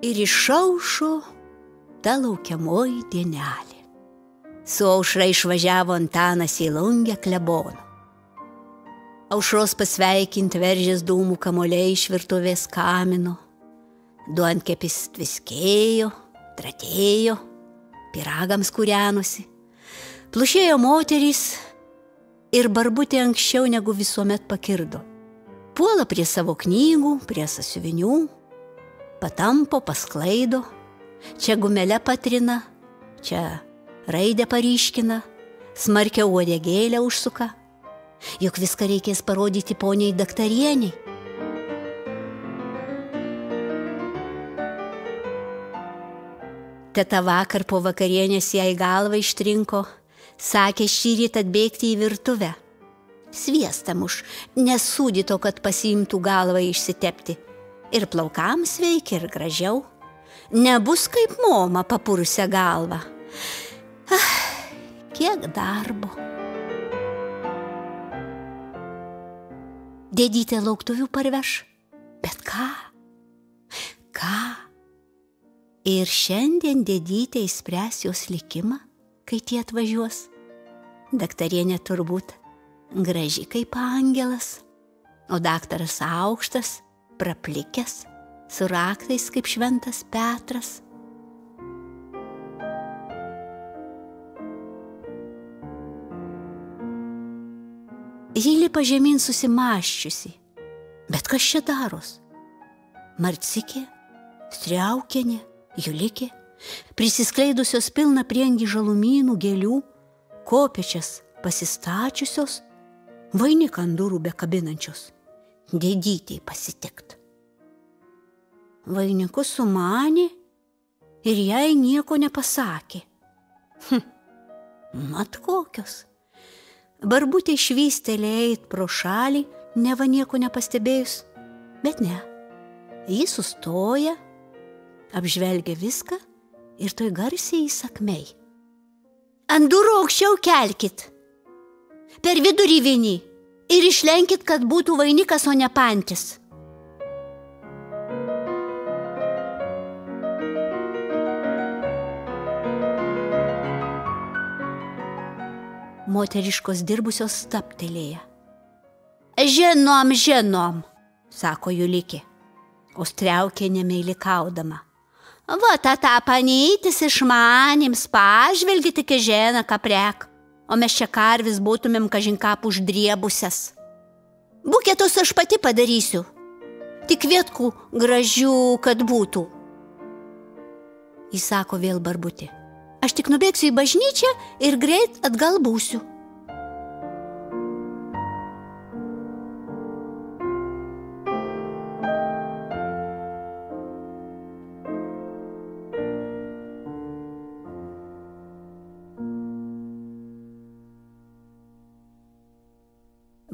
ir išaušo ta laukiamoji dienelė. Su aušra išvažiavo Antanas į Lungę klebonu. Aušros pasveikint veržės dūmų kamuoliai iš virtuvės kamino. Duonkepis tviskėjo, tratėjo, pyragams kūrenosi. Plušėjo moterys ir Barbutė anksčiau negu visuomet pakirdo. Puola prie savo knygų, prie sąsiuvinių, patampo, pasklaido, čia gumelę patrina, čia raidę paryškina, smarkiau uodegėlę užsuka. Juk viską reikės parodyti poniai daktarieniai. Teta vakar po vakarienės jai galvą ištrinko, sakė šįryt atbėgti į virtuvę. Sviestą muš, nesūdyto, kad pasiimtų galvą išsitepti. Ir plaukams veikia, ir gražiau. Nebus kaip moma papurusią galvą. Kiek darbo. Dėdytė lauktuvių parveš. Bet ką? Ką? Ir šiandien dėdytė išspręs jos likimą, kai tie atvažiuos. Daktarienė turbūt graži kaip angelas, o daktaras aukštas, praplikęs, su raktais kaip šventas Petras. Ji lipa žemyn susimąsčiusi. Bet kas čia daros? Marcikė, Striaukienė, Julikė, prisiskleidusios pilną priengį žalumynų, gėlių, kopėčias pasistačiusios, vainiką ant durų bekabinančios, dėdytei pasitikt. Vainikus sumanė ir jai nieko nepasakė. Mat kokios. Barbutė švystelė eit pro šalį, neva nieko nepastebėjus, bet ne. Ji sustoja, apžvelgia viską ir toj garsiai įsakmei. Ant durų aukščiau kelkit, per vidurį vieni ir išlenkit, kad būtų vainikas, o ne pantis. Moteriškos dirbusios staptelėja. Žinom, sako Julikė, o Striaukienė meilikaudama. Va, tata panytis išmanims, pažvelgi tik į ženą kaprek, o mes čia karvis būtumėm kažinkap uždriebusias. Buketus aš pati padarysiu, tik vietkų gražių, kad būtų. Jis sako vėl Barbutė. Aš tik nubėgsiu į bažnyčią ir greit atgal būsiu.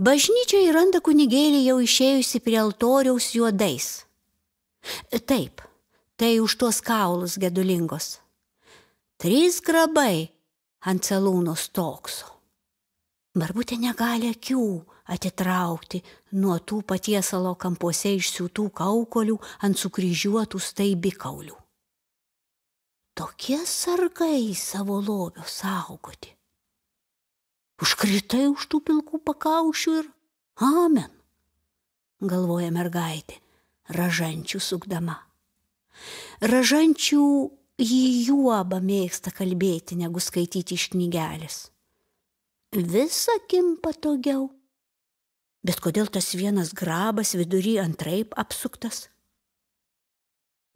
Bažnyčioje randa kunigėlį jau išėjusi prie altoriaus juodais. Taip, tai už tuos kaulus gedulingos. 3 grabai ant celūno stokso. Barbutė negali akių atitraukti nuo tų patiesalo kampuose išsiūtų kaukolių ant sukryžiuotų staibikaulių. Tokie sargai savo lobio saugoti. Užkritai už tų pilkų pakaušių ir amen, galvoja mergaitė, ražančių sukdama. Ražančių jį juoba mėgsta kalbėti, negu skaityti iš knygelės. Visakim patogiau. Bet kodėl tas vienas grabas vidury antraip apsuktas?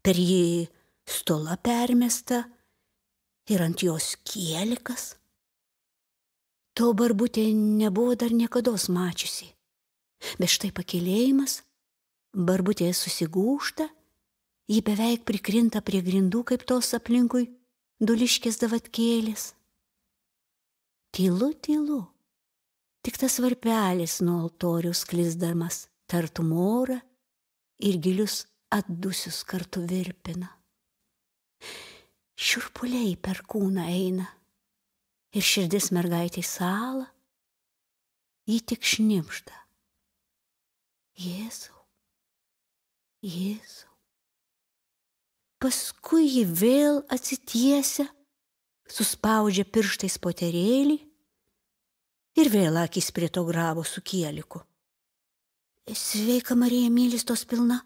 Per jį stola permesta ir ant jos kielikas. To Barbutė nebuvo dar niekados mačiusi. Bet štai pakėlėjimas, Barbutė susigūžta, ji beveik prikrinta prie grindų, kaip tos aplinkui duliškės davatkėlės. Tylu, tylu, tik tas varpelis nuo altoriaus sklisdamas tartum orą ir gilius atdusius kartu virpina. Šiurpuliai per kūną eina ir širdis mergaitei sąla, ji tik šnibžda. Jėzau, Jėzau. Paskui ji vėl atsitiesia, suspaudžia pirštais poterėlį ir vėl akys prie to grabo su kieliku. Sveika, Marija, mylystos pilna.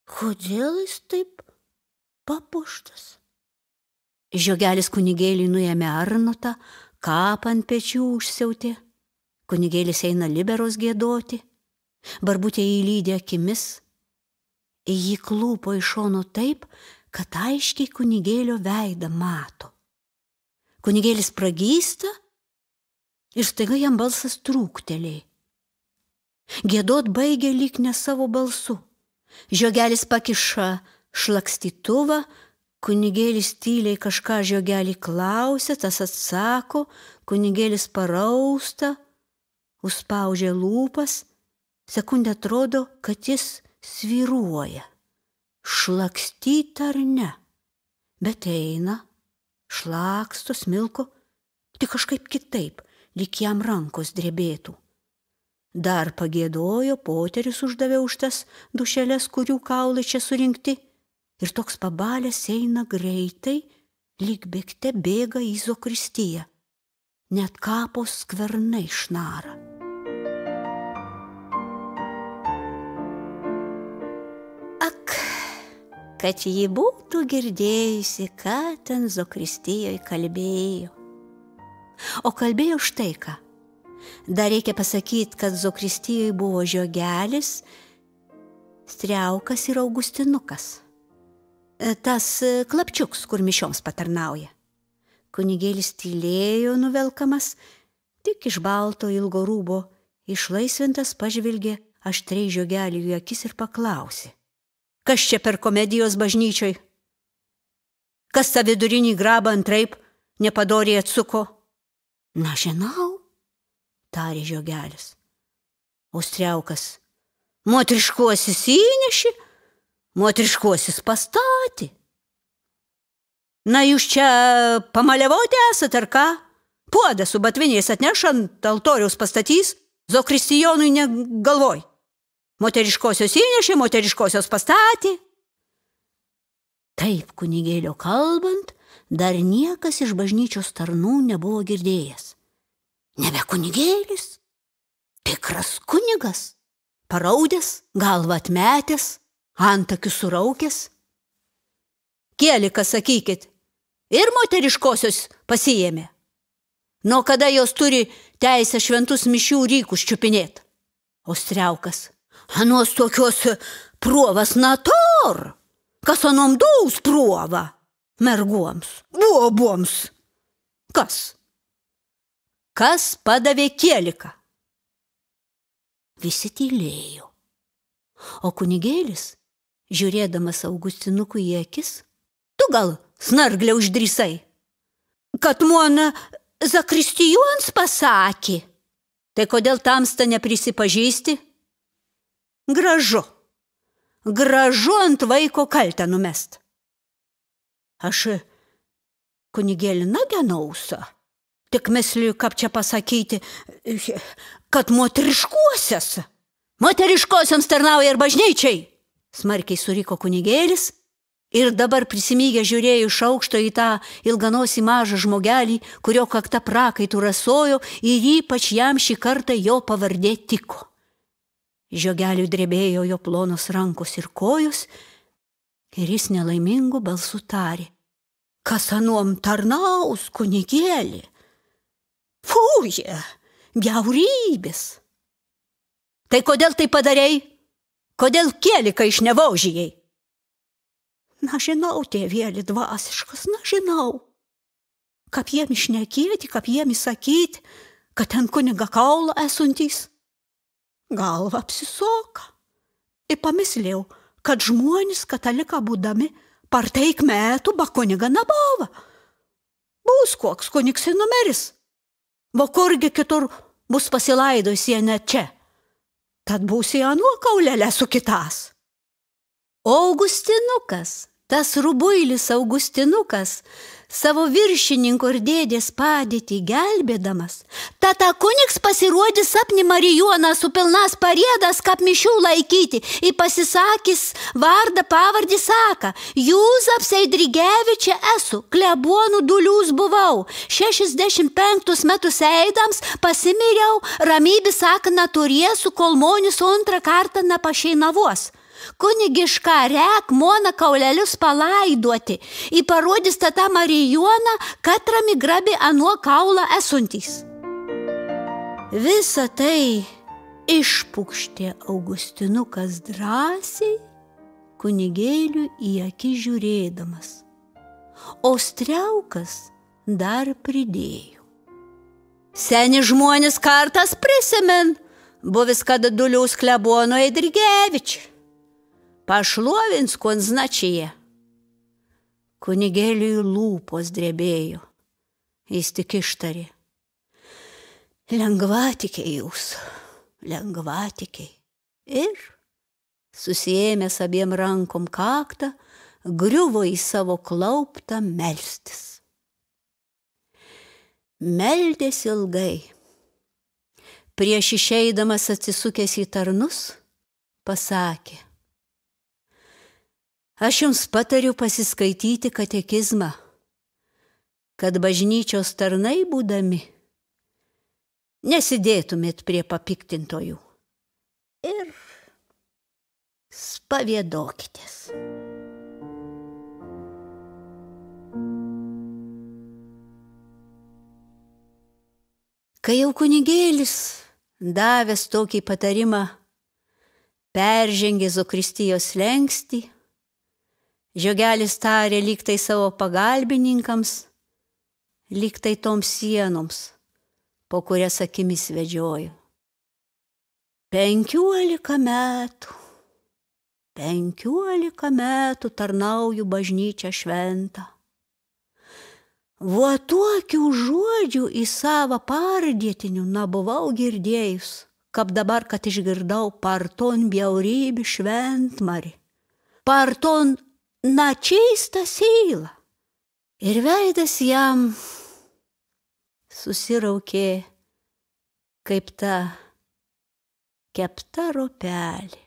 Kodėl jis taip papuoštas? Žiogelis kunigėliui nuėmė arnotą, kapą ant pečių užsiautė. Kunigėlis eina liberos giedoti. Barbutė įlydė akimis. Jį klūpo iš šono taip, kad aiškiai kunigėlio veidą mato. Kunigėlis pragysta ir staiga jam balsas trūktelėjo. Giedot baigė lyg ne savo balsu. Žiogelis pakiša šlakstytuvą, kunigėlis tyliai kažką žiogelį klausia, tas atsako, kunigėlis parausta, užspaudžia lūpas, sekundę atrodo, kad jis svyruoja. Šlakstyt ar ne, bet eina, šlaksto, smilko, tik kažkaip kitaip, lyg jam rankos drebėtų. Dar pagiedojo, poterius uždavė už tas dušeles, kurių kaulai čia surinkti, ir toks pabalęs eina greitai, lyg bėgte bėga į Zokristiją. Net kapo skvernai šnara. Ak, kad ji būtų girdėjusi, ką ten Zokristijoje kalbėjo. O kalbėjo štai ką. Dar reikia pasakyti, kad Zokristijoje buvo Žiogelis, Striaukas ir Augustinukas. Tas klapčiuks, kur mišioms patarnauja. Kunigėlis tylėjo nuvelkamas, tik iš balto ilgo rūbo išlaisvintas pažvelgė aštriai Žiogeliui į akis ir paklausė. Kas čia per komedijos bažnyčioj? Kas tą vidurinį grabą antraip nepadoriai atsuko? Na, žinau, tarė Žiogelis. O Striaukas, moteriškuosis įneši, moteriškuosis pastatė. Na, jūs čia pamaliavoti esat, ar ką? Puodą su batviniais atneš, ant altoriaus pastatys, Zokristijonui negalvoj. Moteriškosios įnešė, moteriškosios pastatė. Taip kunigėlio kalbant, dar niekas iš bažnyčios tarnų nebuvo girdėjęs. Nebe kunigėlis, tikras kunigas, paraudęs, galvą atmetęs, antakius suraukęs. Kielikas, sakykit, ir moteriškosios pasiėmė. Nuo kada jos turi teisę šventus mišių rykus čiupinėt? O Striaukas, anos tokios provas nator, kas anom daus prova, merguoms, boboms. Kas? Kas padavė Kieliką? Visi tylėjo. O kunigėlis, žiūrėdamas Augustinukui į akis, tu gal snarglę uždrįsai, kad mona Zakristijons pasakė. Tai kodėl tamsta neprisipažįsti? Gražu. Gražu ant vaiko kaltę numest. Aš kunigėlį nagenausa. Tik mesliu, kaip čia pasakyti, kad moteriškuosias. Moteriškosioms tarnauja ir bažnyčiai, smarkiai suriko kunigėlis ir dabar prisimygę žiūrėjo iš aukšto į tą ilganosį mažą žmogelį, kurio kakta prakaitų rasojo ir ypač jam šį kartą jo pavardė tiko. Žiogeliui drebėjo jo plonos rankos ir kojos ir jis nelaimingų balsų tarė. Kas anuom tarnaus, kunigėlį? Fūje, bjaurybės. Tai kodėl tai padarei? Kodėl Kieliką išnevaužijai? Na, žinau, tėvėli dvasiškas, na, žinau. Kaip jiem išnekėti, kaip jiem įsakyti, kad ten kuniga kaulą esuntys. Galva apsisoka. Ir pamislėjau, kad žmonės kataliką būdami parteik metų ba kuniga nabava. Bus koks kunigsai numeris. Va kurgi kitur bus pasilaidojus jie net čia. Tad būsi anuo kaulelę su kitas. O Augustinukas Tas rubuilis Augustinukas savo viršininko ir dėdės padėtį gelbėdamas, tata kunigs pasirodys sapni Marijoną su pilnas parėdas, kap mišių laikyti, į pasisakys vardą pavardį saka, Jūzap Seidrigevičia esu, klebonų dulius buvau, 65 metus eidams pasimiriau, ramybį sakana turėsiu, kol monis antrą kartą nepašeinavos. Kunigišką rek mona kaulelius palaiduoti, į parodys tata Marijoną, katrami grabi anuo kaulą esuntys. Visa tai išpukštė Augustinukas drąsiai, kunigėliui į akį žiūrėdamas, o striaukas dar pridėjo. Seni žmonės kartas prisimen, buvis kada duliaus klebono Eidrigevič. Pašlovins konznačyje. Kunigėliui lūpos drebėjo. Jis tik ištarė. Lengvatikiai jūs, lengvatikiai. Ir, susiėmęs abiem rankom kaktą, griuvo į savo klauptą melstis. Meldės ilgai. Prieš išeidamas atsisukęs į tarnus, pasakė. Aš jums patariu pasiskaityti katekizmą, kad bažnyčios tarnai būdami nesidėtumėt prie papiktintojų ir spaviedokitės. Kai jau kunigėlis, davęs tokį patarimą, peržengė Zokristijos slenkstį, žiogelis tarė lyg tai savo pagalbininkams, lyg tai toms sienoms, po kurias akimis vedžiojo. 15 metų tarnauju bažnyčią šventą. Vo tokių žodžių į savo pardėtinių nebuvau girdėjus, kaip dabar, kad išgirdau parton bjaurybį šventmarį, parton načeistą seilą. Ir veidas jam susiraukė kaip ta kepta ropelė.